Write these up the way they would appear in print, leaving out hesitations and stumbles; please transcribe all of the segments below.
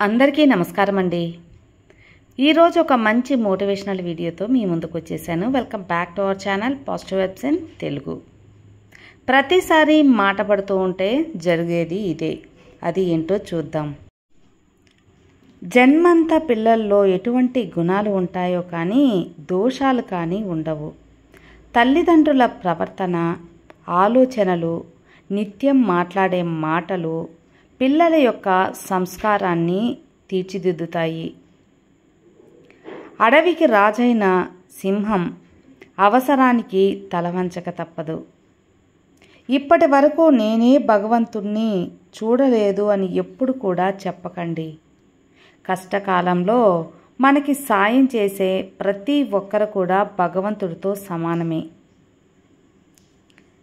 అందరికీ నమస్కారం అండి. ఈరోజు ఒక మంచి మోటివేషనల్ వీడియోతో మీ ముందుకు వచ్చేసాను. Welcome back to our channel positive vibes in Telugu. ప్రతిసారి మాట పడుతూ ఉంటే జరిగేది ఇదే. అది ఏంటో చూద్దాం. జన్మంతా పిల్లల్లో ఎటువంటి గుణాలు ఉంటాయో కానీ దోషాలు కానీ ఉండవు. తల్లిదండ్రుల ప్రవర్తన, ఆలోచనలు, నిత్యం మాట్లాడే మాటలు పిల్లల యొక్క సంస్కారాన్ని తీర్చిదిద్దుతాయి. అడవికి రాజైన సింహం అవసరానికి తలవంచక తప్పదు. ఇప్పటి వరకు నేనే భగవంతుణ్ణి చూడలేదు అని ఎప్పుడు కూడా చెప్పకండి. కష్టకాలంలో మనకి సాయం చేసే ప్రతి ఒక్కరు కూడా భగవంతుడితో సమానమే.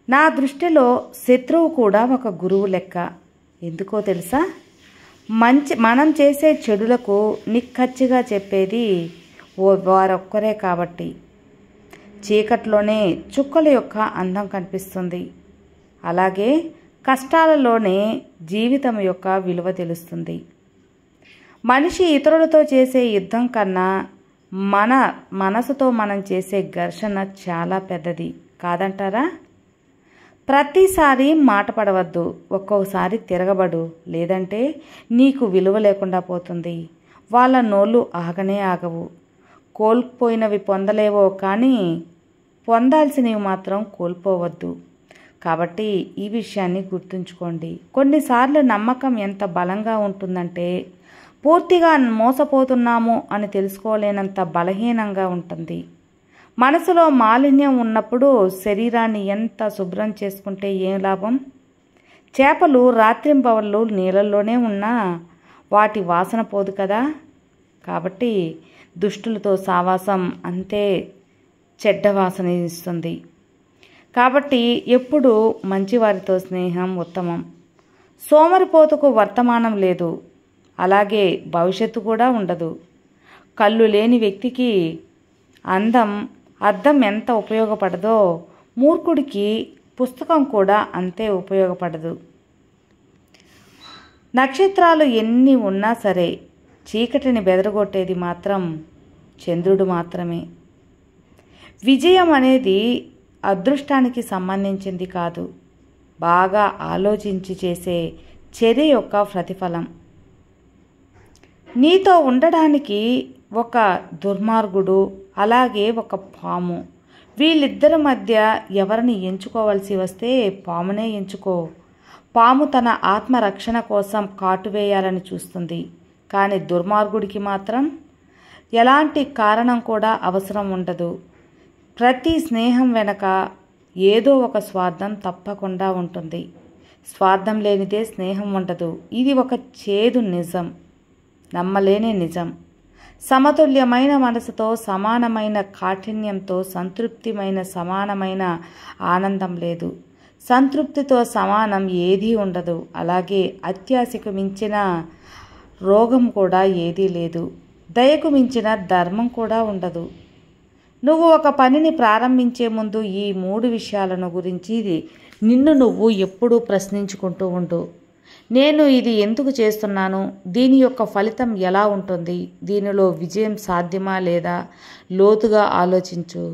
నా దృష్టిలో శత్రువు కూడా ఒక గురువు లెక్క. ఎందుకో తెలుసా? మనం చేసే చెడులకు నిక్కచ్చిగా చెప్పేది వారొక్కరే కాబట్టి. చీకట్లోనే చుక్కల యొక్క అందం కనిపిస్తుంది. అలాగే కష్టాలలోనే జీవితం యొక్క విలువ తెలుస్తుంది. మనిషి ఇతరులతో చేసే యుద్ధం కన్నా మన మనసుతో మనం చేసే ఘర్షణ చాలా పెద్దది కాదంటారా? ప్రతిసారి మాట పడవద్దు. ఒక్కొక్కసారి తిరగబడు, లేదంటే నీకు విలువ లేకుండా పోతుంది. వాళ్ళ నోళ్ళు ఆగనే ఆగవు. కోల్పోయినవి పొందలేవో కానీ పొందాల్సినవి మాత్రం కోల్పోవద్దు. కాబట్టి ఈ విషయాన్ని గుర్తుంచుకోండి. కొన్నిసార్లు నమ్మకం ఎంత బలంగా ఉంటుందంటే పూర్తిగా మోసపోతున్నాము అని తెలుసుకోలేనంత బలహీనంగా ఉంటుంది. మనసులో మాలిన్యం ఉన్నప్పుడు శరీరాన్ని ఎంత శుభ్రం చేసుకుంటే ఏం లాభం? చేపలు రాత్రింబవళ్ళు నీళ్ళల్లోనే ఉన్నా వాటి వాసన పోదు కదా. కాబట్టి దుష్టులతో సావాసం అంతే చెడ్డ వాసన ఇస్తుంది. కాబట్టి ఎప్పుడు మంచివారితో స్నేహం ఉత్తమం. సోమరిపోతుకు వర్తమానం లేదు, అలాగే భవిష్యత్తు కూడా ఉండదు. కళ్ళు లేని వ్యక్తికి అద్దం ఎంత ఉపయోగపడదో మూర్ఖుడికి పుస్తకం కూడా అంతే ఉపయోగపడదు. నక్షత్రాలు ఎన్ని ఉన్నా సరే చీకటిని బెదరగొట్టేది మాత్రం చంద్రుడు మాత్రమే. విజయం అనేది అదృష్టానికి సంబంధించింది కాదు, బాగా ఆలోచించి చేసే చర్య యొక్క ప్రతిఫలం. నీతో ఉండడానికి ఒక దుర్మార్గుడు, అలాగే ఒక పాము. వీళ్ళిద్దరి మధ్య ఎవరిని ఎంచుకోవాల్సి వస్తే పామునే ఎంచుకో. పాము తన ఆత్మరక్షణ కోసం కాటు వేయాలని చూస్తుంది, కానీ దుర్మార్గుడికి మాత్రం ఎలాంటి కారణం కూడా అవసరం ఉండదు. ప్రతి స్నేహం వెనక ఏదో ఒక స్వార్థం తప్పకుండా ఉంటుంది. స్వార్థం లేనిదే స్నేహం ఉండదు. ఇది ఒక చేదు నిజం, నమ్మలేని నిజం. సమతుల్యమైన మనసుతో, సమానమైన కాఠిన్యంతో, సంతృప్తిమైన సమానమైన ఆనందం లేదు. సంతృప్తితో సమానం ఏదీ ఉండదు. అలాగే అత్యాశకు మించిన రోగం కూడా ఏదీ లేదు. దయకు మించిన ధర్మం కూడా ఉండదు. నువ్వు ఒక పనిని ప్రారంభించే ముందు ఈ 3 విషయాలను గురించి నిన్ను నువ్వు ఎప్పుడూ ప్రశ్నించుకుంటూ ఉండు. నేను ఇది ఎందుకు చేస్తున్నాను? దీని యొక్క ఫలితం ఎలా ఉంటుంది? దీనిలో విజయం సాధ్యమా లేదా? లోతుగా ఆలోచించు.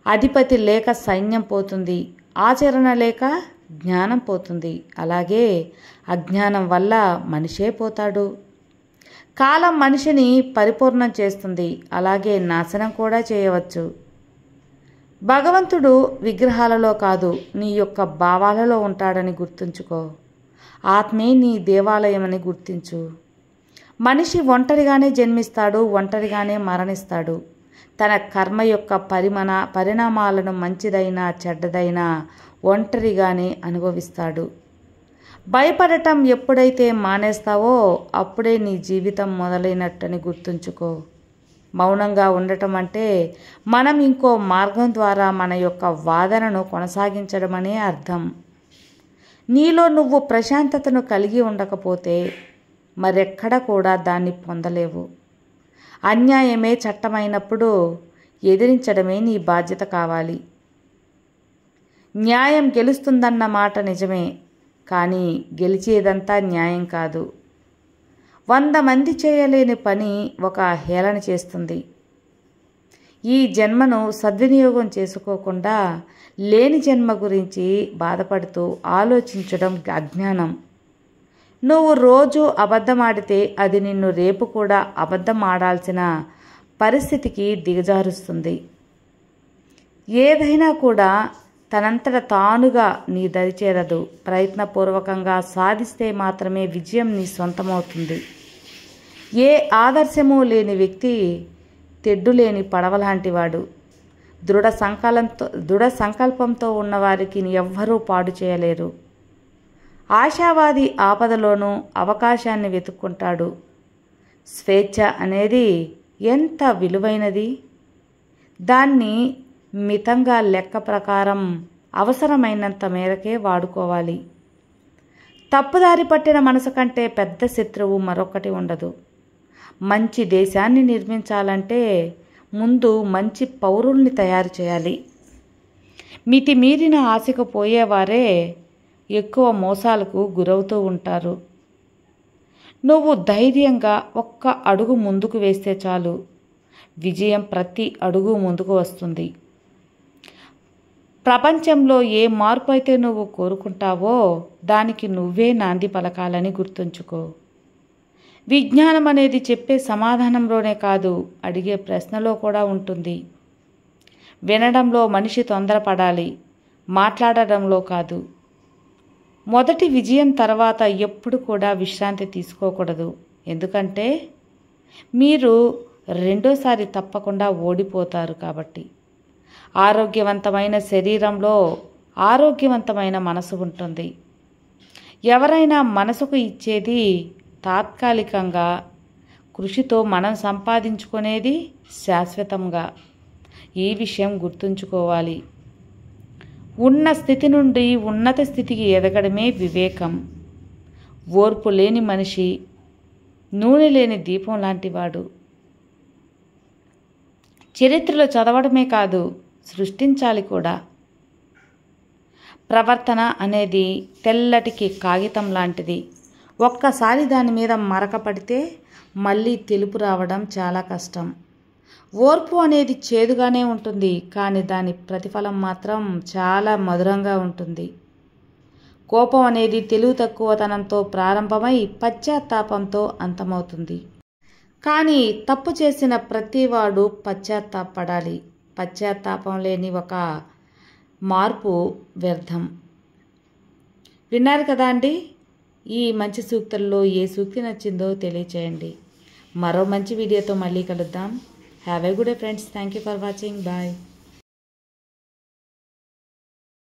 అధిపతి లేక సైన్యం పోతుంది, ఆచరణ లేక జ్ఞానం పోతుంది. అలాగే అజ్ఞానం వల్ల మనిషే పోతాడు. కాలం మనిషిని పరిపూర్ణం చేస్తుంది, అలాగే నాశనం కూడా చేయవచ్చు. భగవంతుడు విగ్రహాలలో కాదు, నీ యొక్క భావాలలో ఉంటాడని గుర్తుంచుకో. ఆత్మే నీ దేవాలయమని గుర్తించు. మనిషి ఒంటరిగానే జన్మిస్తాడు, ఒంటరిగానే మరణిస్తాడు. తన కర్మ యొక్క పరిణామాలను మంచిదైనా చెడ్డదైనా ఒంటరిగానే అనుభవిస్తాడు. భయపడటం ఎప్పుడైతే మానేస్తావో అప్పుడే నీ జీవితం మొదలైనట్టని గుర్తుంచుకో. మౌనంగా ఉండటం అంటే మనం ఇంకో మార్గం ద్వారా మన యొక్క వాదనను కొనసాగించడమనే అర్థం. నీలో నువ్వు ప్రశాంతతను కలిగి ఉండకపోతే మరెక్కడ కూడా దాన్ని పొందలేవు. అన్యాయమే చట్టమైనప్పుడు ఎదిరించడమే నీ బాధ్యత కావాలి. న్యాయం గెలుస్తుందన్న మాట నిజమే, కానీ గెలిచేదంతా న్యాయం కాదు. 100 మంది చేయలేని పని ఒక హేళన చేస్తుంది. ఈ జన్మను సద్వినియోగం చేసుకోకుండా లేని జన్మ గురించి బాధపడుతూ ఆలోచించడం అజ్ఞానం. నువ్వు రోజు అబద్ధమాడితే అది నిన్ను రేపు కూడా అబద్ధం ఆడాల్సిన పరిస్థితికి దిగజారుస్తుంది. ఏదైనా కూడా తనంతట తానుగా నీ దరిచేరదు. ప్రయత్నపూర్వకంగా సాధిస్తే మాత్రమే విజయం నీ సొంతమవుతుంది. ఏ ఆదర్శము లేని వ్యక్తి తెడ్డు లేని పడవలాంటివాడు. దృఢ సంకల్పంతో ఉన్నవారికి ఎవ్వరూ పాడు చేయలేరు. ఆశావాది ఆపదలోనూ అవకాశాన్ని వెతుక్కుంటాడు. స్వేచ్ఛ అనేది ఎంత విలువైనది. దాన్ని మితంగా లెక్క ప్రకారం అవసరమైనంత మేరకే వాడుకోవాలి. తప్పుదారి పట్టిన మనసు కంటే పెద్ద శత్రువు మరొకటి ఉండదు. మంచి దేశాన్ని నిర్మించాలంటే ముందు మంచి పౌరుల్ని తయారు చేయాలి. మితిమీరిన ఆశకు పోయేవారే ఎక్కువ మోసాలకు గురవుతూ ఉంటారు. నువ్వు ధైర్యంగా ఒక్క అడుగు ముందుకు వేస్తే చాలు, విజయం ప్రతి అడుగు ముందుకు వస్తుంది. ప్రపంచంలో ఏ మార్పు అయితే నువ్వు కోరుకుంటావో దానికి నువ్వే నాంది పలకాలని గుర్తుంచుకో. విజ్ఞానం అనేది చెప్పే సమాధానంలోనే కాదు, అడిగే ప్రశ్నలో కూడా ఉంటుంది. వినడంలో మనిషి తొందరపడాలి, మాట్లాడడంలో కాదు. మొదటి విజయం తర్వాత ఎప్పుడు కూడా విశ్రాంతి తీసుకోకూడదు. ఎందుకంటే మీరు రెండోసారి తప్పకుండా ఓడిపోతారు కాబట్టి. ఆరోగ్యవంతమైన శరీరంలో ఆరోగ్యవంతమైన మనసు ఉంటుంది. ఎవరైనా మనసుకు ఇచ్చేది తాత్కాలికంగా, కృషితో మనం సంపాదించుకునేది శాశ్వతంగా. ఈ విషయం గుర్తుంచుకోవాలి. ఉన్న స్థితి నుండి ఉన్నత స్థితికి ఎదగడమే వివేకం. ఓర్పు లేని మనిషి నూనె లేని దీపం లాంటివాడు. చరిత్రలో చదవడమే కాదు, సృష్టించాలి కూడా. ప్రవర్తన అనేది తెల్లటికి కాగితం లాంటిది. ఒక్కసారి దాని మీద మరక పడితే మళ్ళీ తెలుపు రావడం చాలా కష్టం. ఓర్పు అనేది చేదుగానే ఉంటుంది, కానీ దాని ప్రతిఫలం మాత్రం చాలా మధురంగా ఉంటుంది. కోపం అనేది తెలివి తక్కువతనంతో ప్రారంభమై పశ్చాత్తాపంతో అంతమవుతుంది. కానీ తప్పు చేసిన ప్రతివాడు పశ్చాత్తాపడాలి. పశ్చాత్తాపం లేని ఒక మార్పు వ్యర్థం. విన్నారు కదా అండి? ఈ మంచి సూక్తుల్లో ఏ సూక్తి నచ్చిందో తెలియచేయండి. మరో మంచి వీడియోతో మళ్ళీ కలుద్దాం. Have a good day friends. Thank you for watching. Bye.